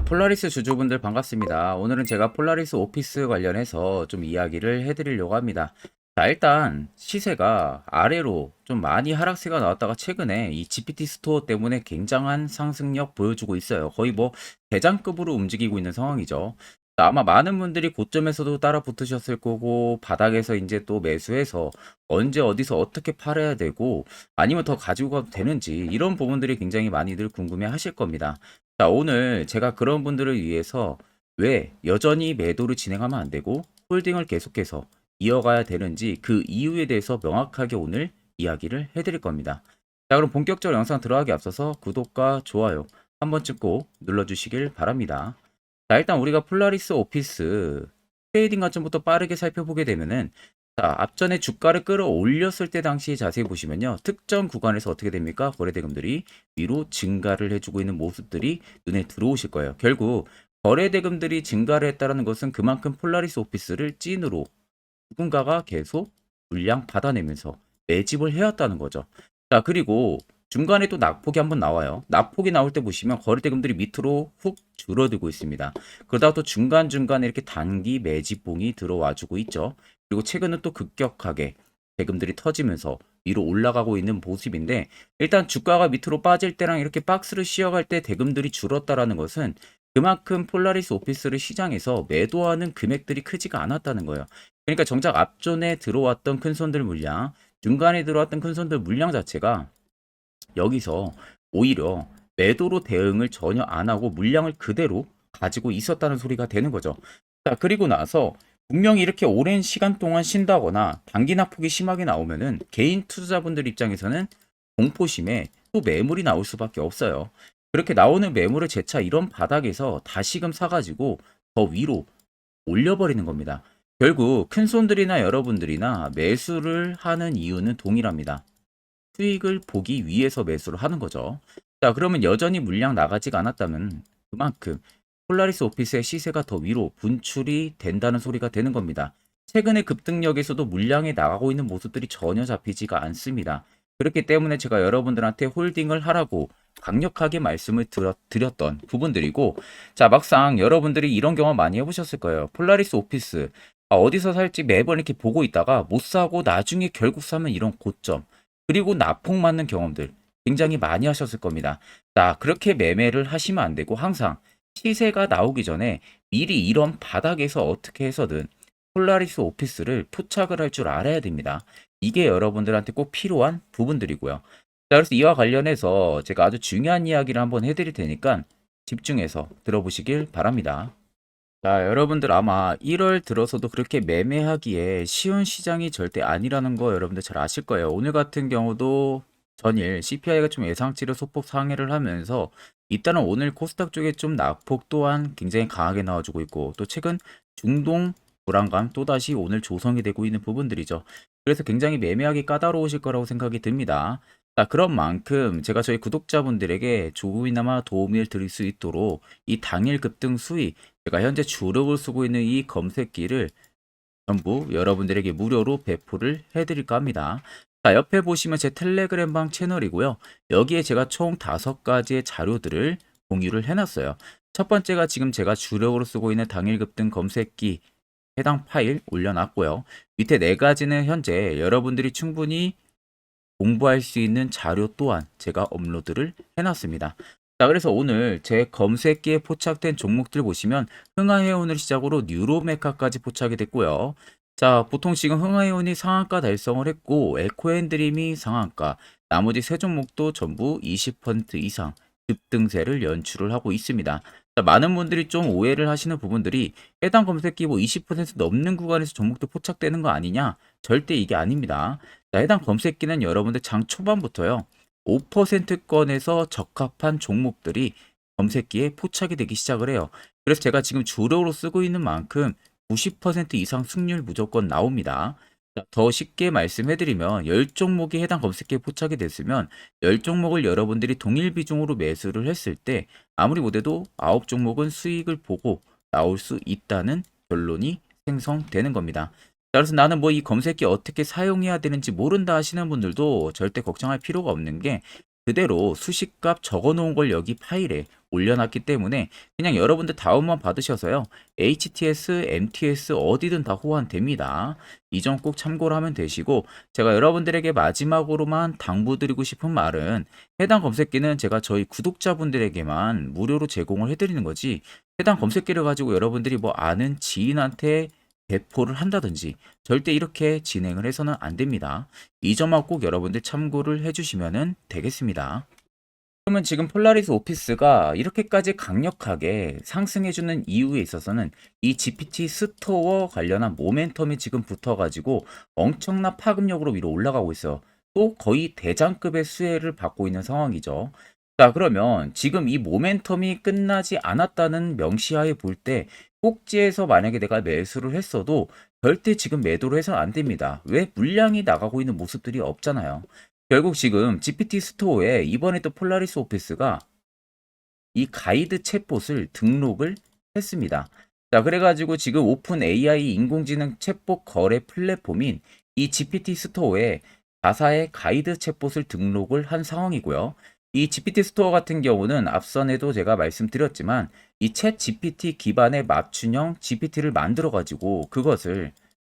폴라리스 주주분들 반갑습니다. 오늘은 제가 폴라리스 오피스 관련해서 좀 이야기를 해드리려고 합니다. 자, 일단 시세가 아래로 좀 많이 하락세가 나왔다가 최근에 이 GPT 스토어 때문에 굉장한 상승력 보여주고 있어요. 거의 뭐 대장급으로 움직이고 있는 상황이죠. 자, 아마 많은 분들이 고점에서도 따라 붙으셨을 거고 바닥에서 이제 또 매수해서 언제 어디서 어떻게 팔아야 되고 아니면 더 가지고 가도 되는지 이런 부분들이 굉장히 많이들 궁금해 하실 겁니다. 자, 오늘 제가 그런 분들을 위해서 왜 여전히 매도를 진행하면 안 되고 홀딩을 계속해서 이어가야 되는지 그 이유에 대해서 명확하게 오늘 이야기를 해드릴 겁니다. 자, 그럼 본격적으로 영상 들어가기 앞서서 구독과 좋아요 한 번쯤 꼭 눌러주시길 바랍니다. 자, 일단 우리가 폴라리스 오피스 트레이딩 관점부터 빠르게 살펴보게 되면은 자, 앞전에 주가를 끌어올렸을 때 당시 자세히 보시면요. 특정 구간에서 어떻게 됩니까? 거래대금들이 위로 증가를 해주고 있는 모습들이 눈에 들어오실 거예요. 결국 거래대금들이 증가를 했다는 것은 그만큼 폴라리스 오피스를 찐으로 누군가가 계속 물량 받아내면서 매집을 해왔다는 거죠. 자, 그리고 중간에 또 낙폭이 한번 나와요. 낙폭이 나올 때 보시면 거래대금들이 밑으로 훅 줄어들고 있습니다. 그러다가 또 중간중간에 이렇게 단기 매집봉이 들어와주고 있죠. 그리고 최근은 또 급격하게 대금들이 터지면서 위로 올라가고 있는 모습인데 일단 주가가 밑으로 빠질 때랑 이렇게 박스를 씌어갈 때 대금들이 줄었다라는 것은 그만큼 폴라리스 오피스를 시장에서 매도하는 금액들이 크지가 않았다는 거예요. 그러니까 정작 앞전에 들어왔던 큰손들 물량, 중간에 들어왔던 큰손들 물량 자체가 여기서 오히려 매도로 대응을 전혀 안 하고 물량을 그대로 가지고 있었다는 소리가 되는 거죠. 자, 그리고 나서 분명히 이렇게 오랜 시간 동안 쉰다거나 단기 낙폭이 심하게 나오면은 개인 투자자분들 입장에서는 공포심에 또 매물이 나올 수밖에 없어요. 그렇게 나오는 매물을 재차 이런 바닥에서 다시금 사가지고 더 위로 올려버리는 겁니다. 결국 큰 손들이나 여러분들이나 매수를 하는 이유는 동일합니다. 수익을 보기 위해서 매수를 하는 거죠. 자, 그러면 여전히 물량 나가지가 않았다면 그만큼 폴라리스 오피스의 시세가 더 위로 분출이 된다는 소리가 되는 겁니다. 최근의 급등력에서도 물량이 나가고 있는 모습들이 전혀 잡히지가 않습니다. 그렇기 때문에 제가 여러분들한테 홀딩을 하라고 강력하게 말씀을 드렸던 부분들이고, 자, 막상 여러분들이 이런 경험 많이 해보셨을 거예요. 폴라리스 오피스 어디서 살지 매번 이렇게 보고 있다가 못 사고 나중에 결국 사면 이런 고점, 그리고 납폭 맞는 경험들 굉장히 많이 하셨을 겁니다. 자, 그렇게 매매를 하시면 안 되고 항상 시세가 나오기 전에 미리 이런 바닥에서 어떻게 해서든 폴라리스 오피스를 포착을 할 줄 알아야 됩니다. 이게 여러분들한테 꼭 필요한 부분들이고요. 자, 그래서 이와 관련해서 제가 아주 중요한 이야기를 한번 해드릴 테니까 집중해서 들어보시길 바랍니다. 자, 여러분들 아마 1월 들어서도 그렇게 매매하기에 쉬운 시장이 절대 아니라는 거 여러분들 잘 아실 거예요. 오늘 같은 경우도 전일 CPI가 좀 예상치를 소폭 상회를 하면서 일단은 오늘 코스닥 쪽에 좀 낙폭 또한 굉장히 강하게 나와주고 있고 또 최근 중동 불안감 또다시 오늘 조성이 되고 있는 부분들이죠. 그래서 굉장히 매매하기 까다로우실 거라고 생각이 듭니다. 자, 그런 만큼 제가 저희 구독자분들에게 조금이나마 도움을 드릴 수 있도록 이 당일 급등 수익 제가 현재 주력을 쓰고 있는 이 검색기를 전부 여러분들에게 무료로 배포를 해드릴까 합니다. 자, 옆에 보시면 제 텔레그램방 채널이고요. 여기에 제가 총 5가지의 자료들을 공유를 해놨어요. 첫 번째가 지금 제가 주력으로 쓰고 있는 당일 급등 검색기 해당 파일 올려놨고요. 밑에 4가지는 현재 여러분들이 충분히 공부할 수 있는 자료 또한 제가 업로드를 해놨습니다. 자, 그래서 오늘 제 검색기에 포착된 종목들 보시면 흥하해운을 시작으로 뉴로메카까지 포착이 됐고요. 자, 보통 지금 흥하해운이 상한가 달성을 했고 에코앤드림이 상한가, 나머지 세 종목도 전부 20% 이상 급등세를 연출을 하고 있습니다. 자, 많은 분들이 좀 오해를 하시는 부분들이 해당 검색기 뭐 20% 넘는 구간에서 종목도 포착되는 거 아니냐? 절대 이게 아닙니다. 자, 해당 검색기는 여러분들 장 초반부터요. 5%권에서 적합한 종목들이 검색기에 포착이 되기 시작을 해요. 그래서 제가 지금 주력으로 쓰고 있는 만큼 90% 이상 승률 무조건 나옵니다. 자, 더 쉽게 말씀해드리면 10종목이 해당 검색기에 포착이 됐으면 10종목을 여러분들이 동일 비중으로 매수를 했을 때 아무리 못해도 9종목은 수익을 보고 나올 수 있다는 결론이 생성되는 겁니다. 자, 그래서 나는 뭐 이 검색기 어떻게 사용해야 되는지 모른다 하시는 분들도 절대 걱정할 필요가 없는 게 그대로 수식값 적어 놓은 걸 여기 파일에 올려놨기 때문에 그냥 여러분들 다운만 받으셔서요. HTS, MTS 어디든 다 호환됩니다. 이 점 꼭 참고를 하면 되시고 제가 여러분들에게 마지막으로만 당부드리고 싶은 말은 해당 검색기는 제가 저희 구독자분들에게만 무료로 제공을 해드리는 거지 해당 검색기를 가지고 여러분들이 뭐 아는 지인한테 배포를 한다든지 절대 이렇게 진행을 해서는 안 됩니다. 이 점만 꼭 여러분들 참고를 해주시면 되겠습니다. 그러면 지금 폴라리스 오피스가 이렇게까지 강력하게 상승해주는 이유에 있어서는 이 GPT 스토어 관련한 모멘텀이 지금 붙어가지고 엄청난 파급력으로 위로 올라가고 있어요. 또 거의 대장급의 수혜를 받고 있는 상황이죠. 자, 그러면 지금 이 모멘텀이 끝나지 않았다는 명시하에 볼 때 꼭지에서 만약에 내가 매수를 했어도 절대 지금 매도를 해서는 안 됩니다. 왜? 물량이 나가고 있는 모습들이 없잖아요. 결국 지금 GPT 스토어에 이번에 또 폴라리스 오피스가 이 가이드 챗봇을 등록을 했습니다. 자, 그래가지고 지금 오픈 AI 인공지능 챗봇 거래 플랫폼인 이 GPT 스토어에 자사의 가이드 챗봇을 등록을 한 상황이고요. 이 GPT 스토어 같은 경우는 앞선에도 제가 말씀드렸지만 이 챗 GPT 기반의 맞춤형 GPT를 만들어가지고 그것을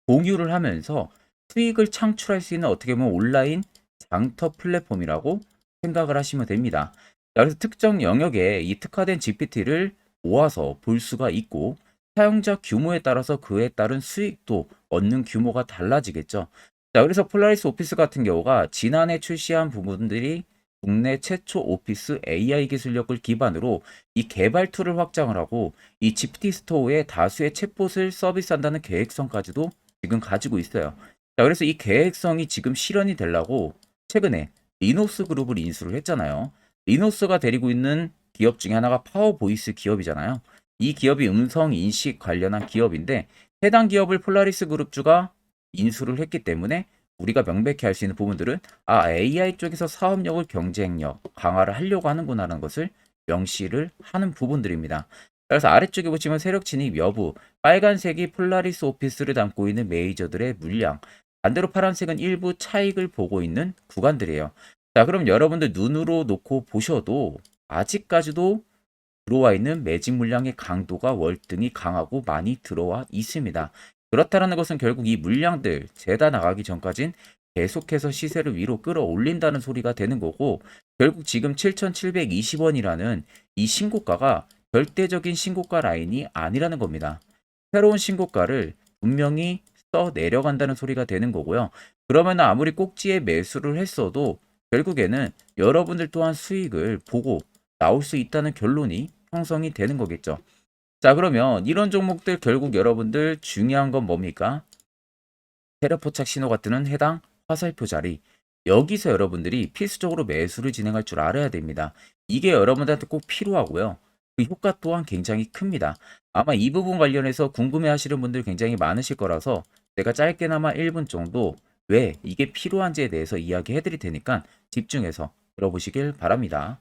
공유를 하면서 수익을 창출할 수 있는 어떻게 보면 온라인 장터 플랫폼이라고 생각을 하시면 됩니다. 그래서 특정 영역에 이 특화된 GPT를 모아서 볼 수가 있고 사용자 규모에 따라서 그에 따른 수익도 얻는 규모가 달라지겠죠. 자, 그래서 폴라리스 오피스 같은 경우가 지난해 출시한 부분들이 국내 최초 오피스 AI 기술력을 기반으로 이 개발 툴을 확장을 하고 이 GPT 스토어에 다수의 챗봇을 서비스한다는 계획성까지도 지금 가지고 있어요. 자, 그래서 이 계획성이 지금 실현이 되려고 최근에 리노스 그룹을 인수를 했잖아요. 리노스가 데리고 있는 기업 중에 하나가 파워보이스 기업이잖아요. 이 기업이 음성 인식 관련한 기업인데 해당 기업을 폴라리스 그룹주가 인수를 했기 때문에 우리가 명백히 알 수 있는 부분들은 AI 쪽에서 사업력을 경쟁력 강화를 하려고 하는구나라는 것을 명시를 하는 부분들입니다. 그래서 아래쪽에 보시면 세력 진입 여부, 빨간색이 폴라리스 오피스를 담고 있는 메이저들의 물량, 반대로 파란색은 일부 차익을 보고 있는 구간들이에요. 자, 그럼 여러분들 눈으로 놓고 보셔도 아직까지도 들어와 있는 매집 물량의 강도가 월등히 강하고 많이 들어와 있습니다. 그렇다는 것은 결국 이 물량들 재다 나가기 전까진 계속해서 시세를 위로 끌어올린다는 소리가 되는 거고 결국 지금 7,720원이라는 이 신고가가 절대적인 신고가 라인이 아니라는 겁니다. 새로운 신고가를 분명히 써 내려간다는 소리가 되는 거고요. 그러면 아무리 꼭지에 매수를 했어도 결국에는 여러분들 또한 수익을 보고 나올 수 있다는 결론이 형성이 되는 거겠죠. 자, 그러면 이런 종목들 결국 여러분들 중요한 건 뭡니까? 세력포착 신호가 뜨는 해당 화살표 자리. 여기서 여러분들이 필수적으로 매수를 진행할 줄 알아야 됩니다. 이게 여러분들한테 꼭 필요하고요. 그 효과 또한 굉장히 큽니다. 아마 이 부분 관련해서 궁금해 하시는 분들 굉장히 많으실 거라서 제가 짧게나마 1분 정도 왜 이게 필요한지에 대해서 이야기해 드릴 테니까 집중해서 들어보시길 바랍니다.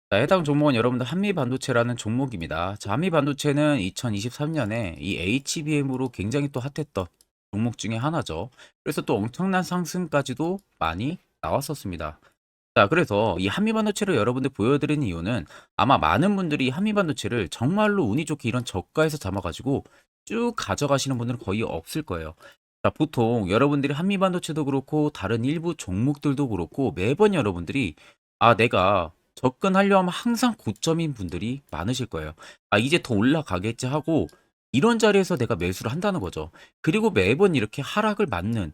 자, 해당 종목은 여러분들 한미반도체라는 종목입니다. 자, 한미반도체는 2023년에 이 HBM으로 굉장히 또 핫했던 종목 중에 하나죠. 그래서 또 엄청난 상승까지도 많이 나왔었습니다. 자, 그래서 이 한미반도체를 여러분들 보여드리는 이유는 아마 많은 분들이 한미반도체를 정말로 운이 좋게 이런 저가에서 잡아가지고 쭉 가져가시는 분들은 거의 없을 거예요. 자, 보통 여러분들이 한미반도체도 그렇고 다른 일부 종목들도 그렇고 매번 여러분들이 내가 접근하려 하면 항상 고점인 분들이 많으실 거예요. 이제 더 올라가겠지 하고 이런 자리에서 내가 매수를 한다는 거죠. 그리고 매번 이렇게 하락을 맞는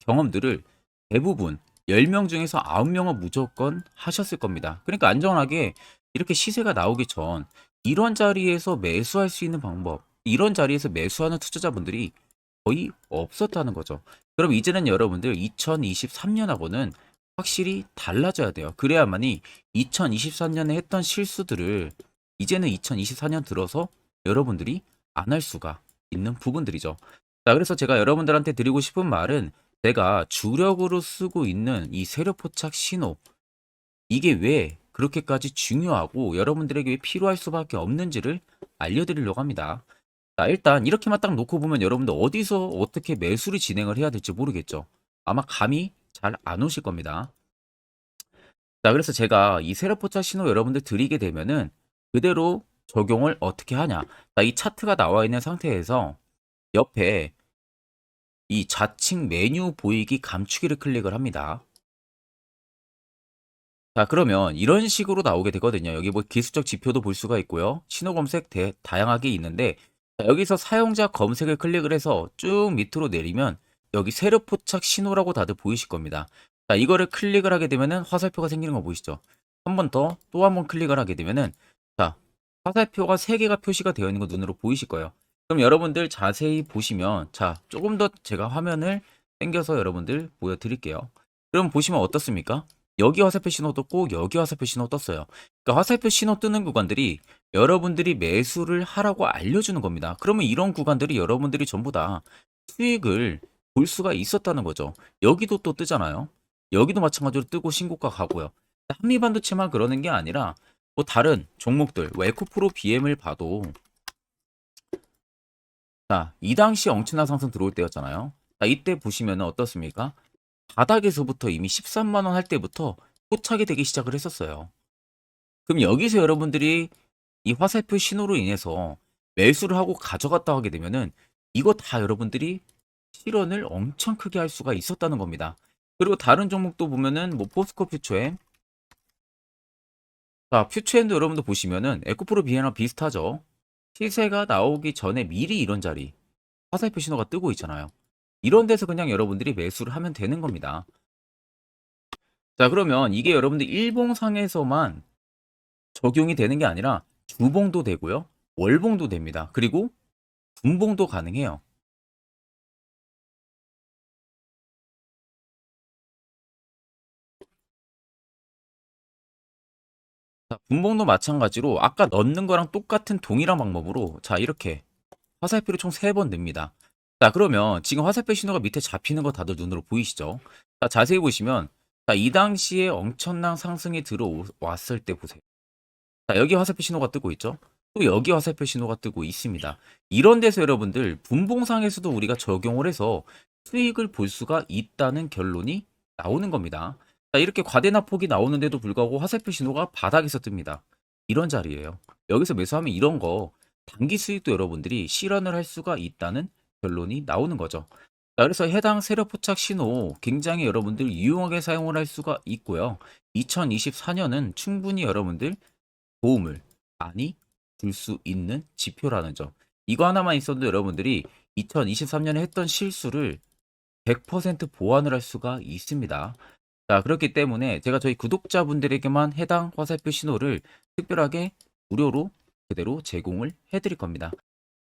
경험들을 대부분 10명 중에서 9명은 무조건 하셨을 겁니다. 그러니까 안전하게 이렇게 시세가 나오기 전 이런 자리에서 매수할 수 있는 방법, 이런 자리에서 매수하는 투자자분들이 거의 없었다는 거죠. 그럼 이제는 여러분들 2023년하고는 확실히 달라져야 돼요. 그래야만이 2023년에 했던 실수들을 이제는 2024년 들어서 여러분들이 안 할 수가 있는 부분들이죠. 자, 그래서 제가 여러분들한테 드리고 싶은 말은 제가 주력으로 쓰고 있는 이 세력 포착 신호 이게 왜 그렇게까지 중요하고 여러분들에게 왜 필요할 수밖에 없는지를 알려드리려고 합니다. 자, 일단 이렇게만 딱 놓고 보면 여러분들 어디서 어떻게 매수를 진행을 해야 될지 모르겠죠. 아마 감이 잘 안 오실 겁니다. 자, 그래서 제가 이 세력포착 신호 여러분들 드리게 되면은 그대로 적용을 어떻게 하냐. 자, 이 차트가 나와 있는 상태에서 옆에 이 좌측 메뉴 보이기 감추기를 클릭을 합니다. 자, 그러면 이런 식으로 나오게 되거든요. 여기 뭐 기술적 지표도 볼 수가 있고요. 신호 검색 다양하게 있는데, 자, 여기서 사용자 검색을 클릭을 해서 쭉 밑으로 내리면 여기 세로 포착 신호라고 다들 보이실 겁니다. 자, 이거를 클릭을 하게 되면은 화살표가 생기는 거 보이시죠? 한 번 더, 또 한 번 클릭을 하게 되면은, 자, 화살표가 3개가 표시가 되어 있는 거 눈으로 보이실 거예요. 그럼 여러분들 자세히 보시면, 자, 조금 더 제가 화면을 당겨서 여러분들 보여드릴게요. 그럼 보시면 어떻습니까? 여기 화살표 신호 떴고 여기 화살표 신호 떴어요. 그러니까 화살표 신호 뜨는 구간들이 여러분들이 매수를 하라고 알려주는 겁니다. 그러면 이런 구간들이 여러분들이 전부 다 수익을 볼 수가 있었다는 거죠. 여기도 또 뜨잖아요. 여기도 마찬가지로 뜨고 신고가 가고요. 한미반도체만 그러는 게 아니라 뭐 다른 종목들, 뭐 에코프로 BM을 봐도 자, 이 당시 엄청난 상승 들어올 때였잖아요. 자, 이때 보시면 어떻습니까? 바닥에서부터 이미 13만 원 할 때부터 포착이 되기 시작을 했었어요. 그럼 여기서 여러분들이 이 화살표 신호로 인해서 매수를 하고 가져갔다 하게 되면은 이거 다 여러분들이 실현을 엄청 크게 할 수가 있었다는 겁니다. 그리고 다른 종목도 보면은 뭐 포스코 퓨처엠, 자, 퓨처엠도 여러분들 보시면은 에코프로 비에나 비슷하죠. 시세가 나오기 전에 미리 이런 자리 화살표 신호가 뜨고 있잖아요. 이런 데서 그냥 여러분들이 매수를 하면 되는 겁니다. 자, 그러면 이게 여러분들 일봉상에서만 적용이 되는 게 아니라 주봉도 되고요. 월봉도 됩니다. 그리고 분봉도 가능해요. 자, 분봉도 마찬가지로 아까 넣는 거랑 똑같은 동일한 방법으로 자, 이렇게 화살표를 총 3번 냅니다. 자, 그러면 지금 화살표 신호가 밑에 잡히는 거 다들 눈으로 보이시죠? 자, 자세히 보시면 자, 이 당시에 엄청난 상승이 들어왔을 때 보세요. 자, 여기 화살표 신호가 뜨고 있죠? 또 여기 화살표 신호가 뜨고 있습니다. 이런 데서 여러분들 분봉상에서도 우리가 적용을 해서 수익을 볼 수가 있다는 결론이 나오는 겁니다. 자, 이렇게 과대납폭이 나오는데도 불구하고 화살표 신호가 바닥에서 뜹니다. 이런 자리예요. 여기서 매수하면 이런 거 단기 수익도 여러분들이 실현을 할 수가 있다는 결론이 나오는 거죠. 자, 그래서 해당 세력 포착 신호 굉장히 여러분들 유용하게 사용을 할 수가 있고요. 2024년은 충분히 여러분들 도움을 많이 줄 수 있는 지표라는 점. 이거 하나만 있어도 여러분들이 2023년에 했던 실수를 100% 보완을 할 수가 있습니다. 자, 그렇기 때문에 제가 저희 구독자분들에게만 해당 화살표 신호를 특별하게 무료로 그대로 제공을 해드릴 겁니다.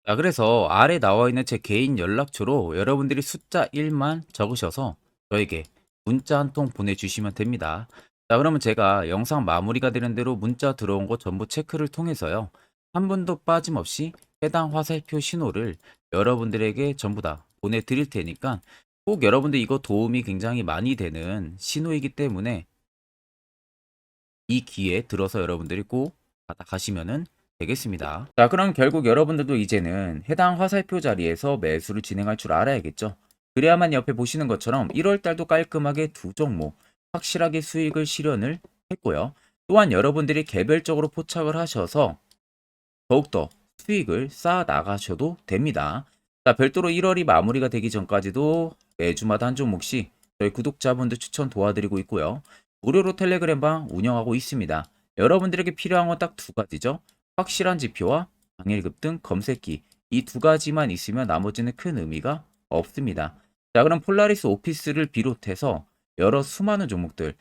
자, 그래서 아래 나와 있는 제 개인 연락처로 여러분들이 숫자 1만 적으셔서 저에게 문자 한 통 보내주시면 됩니다. 자, 그러면 제가 영상 마무리가 되는 대로 문자 들어온 거 전부 체크를 통해서요. 한 분도 빠짐없이 해당 화살표 신호를 여러분들에게 전부 다 보내드릴 테니까 꼭 여러분들 이거 도움이 굉장히 많이 되는 신호이기 때문에 이 기회에 들어서 여러분들이 꼭 받아가시면은 되겠습니다. 자, 그럼 결국 여러분들도 이제는 해당 화살표 자리에서 매수를 진행할 줄 알아야겠죠. 그래야만 옆에 보시는 것처럼 1월 달도 깔끔하게 두 종목 확실하게 수익을 실현을 했고요. 또한 여러분들이 개별적으로 포착을 하셔서 더욱더 수익을 쌓아 나가셔도 됩니다. 자, 별도로 1월이 마무리가 되기 전까지도 매주마다 한 종목씩 저희 구독자분들 추천 도와드리고 있고요. 무료로 텔레그램방 운영하고 있습니다. 여러분들에게 필요한 건 딱 두 가지죠. 확실한 지표와 당일급 등 검색기. 이 두 가지만 있으면 나머지는 큰 의미가 없습니다. 자, 그럼 폴라리스 오피스를 비롯해서 여러 수많은 종목들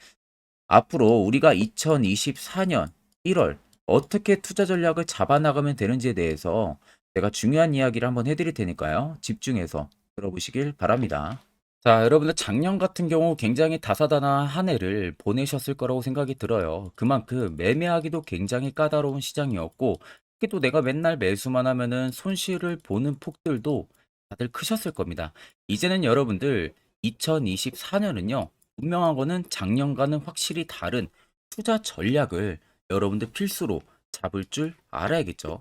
앞으로 우리가 2024년 1월 어떻게 투자 전략을 잡아나가면 되는지에 대해서 제가 중요한 이야기를 한번 해드릴 테니까요. 집중해서 들어보시길 바랍니다. 자, 여러분들 작년 같은 경우 굉장히 다사다난한 한 해를 보내셨을 거라고 생각이 들어요. 그만큼 매매하기도 굉장히 까다로운 시장이었고, 특히 또 내가 맨날 매수만 하면은 손실을 보는 폭들도 다들 크셨을 겁니다. 이제는 여러분들 2024년은요, 분명한 거는 작년과는 확실히 다른 투자 전략을 여러분들 필수로 잡을 줄 알아야겠죠.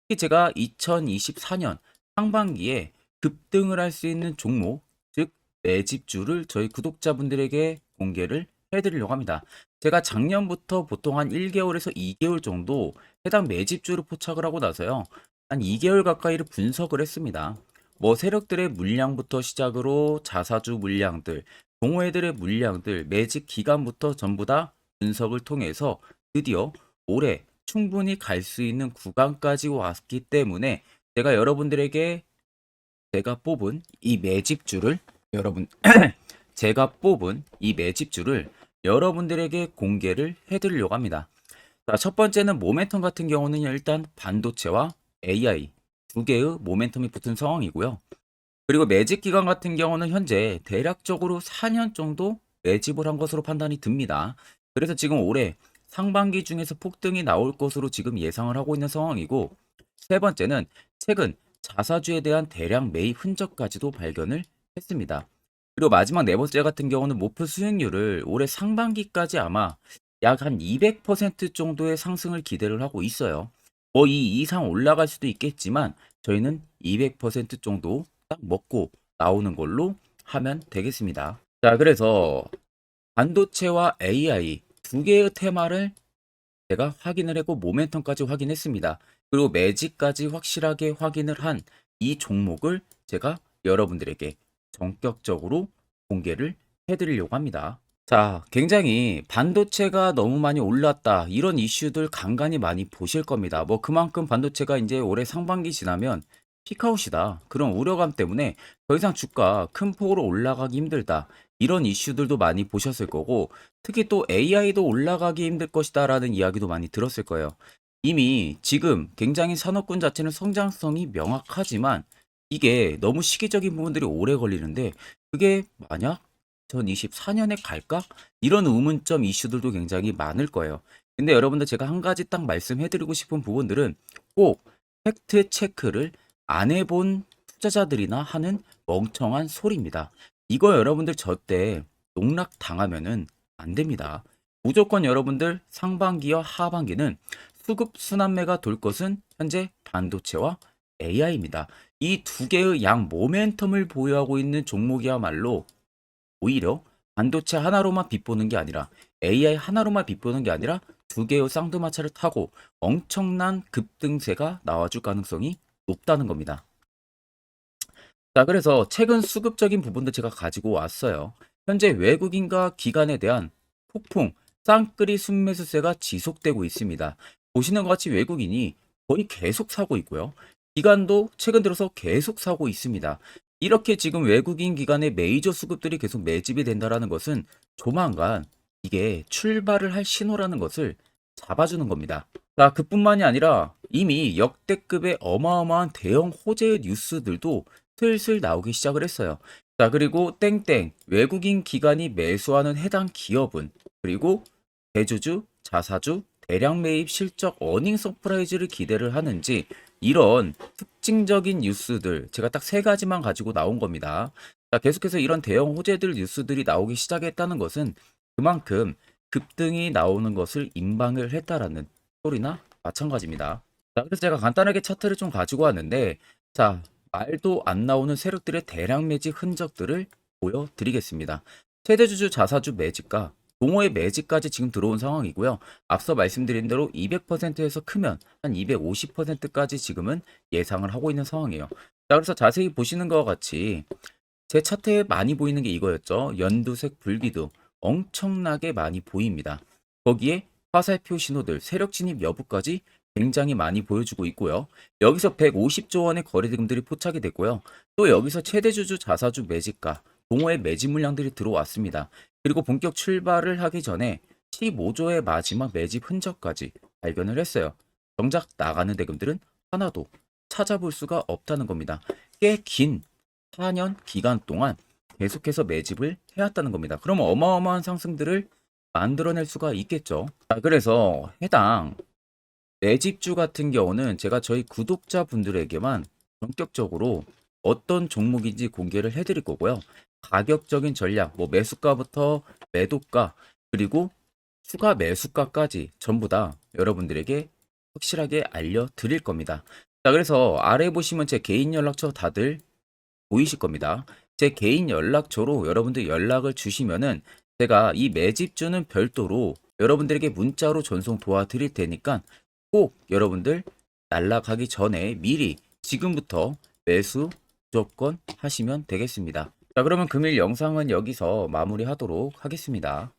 특히 제가 2024년 상반기에 급등을 할 수 있는 종목, 즉 매집주를 저희 구독자분들에게 공개를 해드리려고 합니다. 제가 작년부터 보통 한 1개월에서 2개월 정도 해당 매집주를 포착을 하고 나서요. 한 2개월 가까이를 분석을 했습니다. 뭐 세력들의 물량부터 시작으로 자사주 물량들, 동호회들의 물량들, 매집 기간부터 전부 다 분석을 통해서 드디어 올해 충분히 갈 수 있는 구간까지 왔기 때문에 제가 여러분들에게 제가 뽑은 이 매집주를 여러분 제가 뽑은 이 매집주를 여러분들에게 공개를 해드리려고 합니다. 자, 첫 번째는 모멘텀 같은 경우는 일단 반도체와 AI 두 개의 모멘텀이 붙은 상황이고요. 그리고 매집 기간 같은 경우는 현재 대략적으로 4년 정도 매집을 한 것으로 판단이 듭니다. 그래서 지금 올해 상반기 중에서 폭등이 나올 것으로 지금 예상을 하고 있는 상황이고, 세 번째는 최근 자사주에 대한 대량 매입 흔적까지도 발견을 했습니다. 그리고 마지막 네 번째 같은 경우는 목표 수익률을 올해 상반기까지 아마 약 한 200% 정도의 상승을 기대를 하고 있어요. 뭐 이 이상 올라갈 수도 있겠지만 저희는 200% 정도 딱 먹고 나오는 걸로 하면 되겠습니다. 자, 그래서 반도체와 AI 두 개의 테마를 제가 확인을 했고 모멘텀까지 확인했습니다. 그리고 매직까지 확실하게 확인을 한 이 종목을 제가 여러분들에게 전격적으로 공개를 해드리려고 합니다. 자, 굉장히 반도체가 너무 많이 올랐다, 이런 이슈들 간간히 많이 보실 겁니다. 뭐 그만큼 반도체가 이제 올해 상반기 지나면 피크아웃이다, 그런 우려감 때문에 더 이상 주가 큰 폭으로 올라가기 힘들다, 이런 이슈들도 많이 보셨을 거고, 특히 또 AI도 올라가기 힘들 것이다 라는 이야기도 많이 들었을 거예요. 이미 지금 굉장히 산업군 자체는 성장성이 명확하지만 이게 너무 시기적인 부분들이 오래 걸리는데, 그게 만약 2024년에 갈까? 이런 의문점 이슈들도 굉장히 많을 거예요. 근데 여러분들, 제가 한 가지 딱 말씀해드리고 싶은 부분들은 꼭 팩트 체크를 안 해본 투자자들이나 하는 멍청한 소리입니다. 이거 여러분들 절대 농락 당하면은 안 됩니다. 무조건 여러분들 상반기와 하반기는 수급 순환매가 돌 것은 현재 반도체와 AI입니다. 이 두 개의 양 모멘텀을 보유하고 있는 종목이야말로 오히려 반도체 하나로만 빗보는 게 아니라 AI 하나로만 빗보는 게 아니라 두 개의 쌍두마차를 타고 엄청난 급등세가 나와줄 가능성이 높다는 겁니다. 자, 그래서 최근 수급적인 부분도 제가 가지고 왔어요. 현재 외국인과 기관에 대한 폭풍 쌍끌이 순매수세가 지속되고 있습니다. 보시는 것 같이 외국인이 거의 계속 사고 있고요. 기관도 최근 들어서 계속 사고 있습니다. 이렇게 지금 외국인 기관의 메이저 수급들이 계속 매집이 된다라는 것은 조만간 이게 출발을 할 신호라는 것을 잡아주는 겁니다. 자, 그뿐만이 아니라 이미 역대급의 어마어마한 대형 호재의 뉴스들도 슬슬 나오기 시작을 했어요. 자, 그리고 땡땡 외국인 기관이 매수하는 해당 기업은, 그리고 대주주, 자사주, 대량 매입 실적 어닝 서프라이즈를 기대를 하는지, 이런 특징적인 뉴스들 제가 딱 세 가지만 가지고 나온 겁니다. 자, 계속해서 이런 대형 호재들 뉴스들이 나오기 시작했다는 것은 그만큼 급등이 나오는 것을 임방을 했다라는 소리나 마찬가지입니다. 자, 그래서 제가 간단하게 차트를 좀 가지고 왔는데, 자, 말도 안 나오는 세력들의 대량 매집 흔적들을 보여드리겠습니다. 최대주주 자사주 매집과 동호회 매집까지 지금 들어온 상황이고요. 앞서 말씀드린 대로 200%에서 크면 한 250%까지 지금은 예상을 하고 있는 상황이에요. 자, 그래서 자세히 보시는 것과 같이 제 차트에 많이 보이는 게 이거였죠. 연두색 불기둥 엄청나게 많이 보입니다. 거기에 화살표 신호들, 세력 진입 여부까지 굉장히 많이 보여주고 있고요. 여기서 150조 원의 거래대금들이 포착이 됐고요. 또 여기서 최대주주 자사주 매집가, 동호회 매집 물량들이 들어왔습니다. 그리고 본격 출발을 하기 전에 15조의 마지막 매집 흔적까지 발견을 했어요. 정작 나가는 대금들은 하나도 찾아볼 수가 없다는 겁니다. 꽤 긴 4년 기간 동안 계속해서 매집을 해왔다는 겁니다. 그럼 어마어마한 상승들을 만들어낼 수가 있겠죠. 자, 그래서 해당 매집주 같은 경우는 제가 저희 구독자분들에게만 본격적으로 어떤 종목인지 공개를 해드릴 거고요. 가격적인 전략, 뭐 매수가부터 매도가, 그리고 추가 매수가까지 전부 다 여러분들에게 확실하게 알려드릴 겁니다. 자, 그래서 아래 보시면 제 개인 연락처 다들 보이실 겁니다. 제 개인 연락처로 여러분들 연락을 주시면은 제가 이 매집주는 별도로 여러분들에게 문자로 전송 도와드릴 테니까 꼭 여러분들 날라가기 전에 미리 지금부터 매수 무조건 하시면 되겠습니다. 자, 그러면 금일 영상은 여기서 마무리하도록 하겠습니다.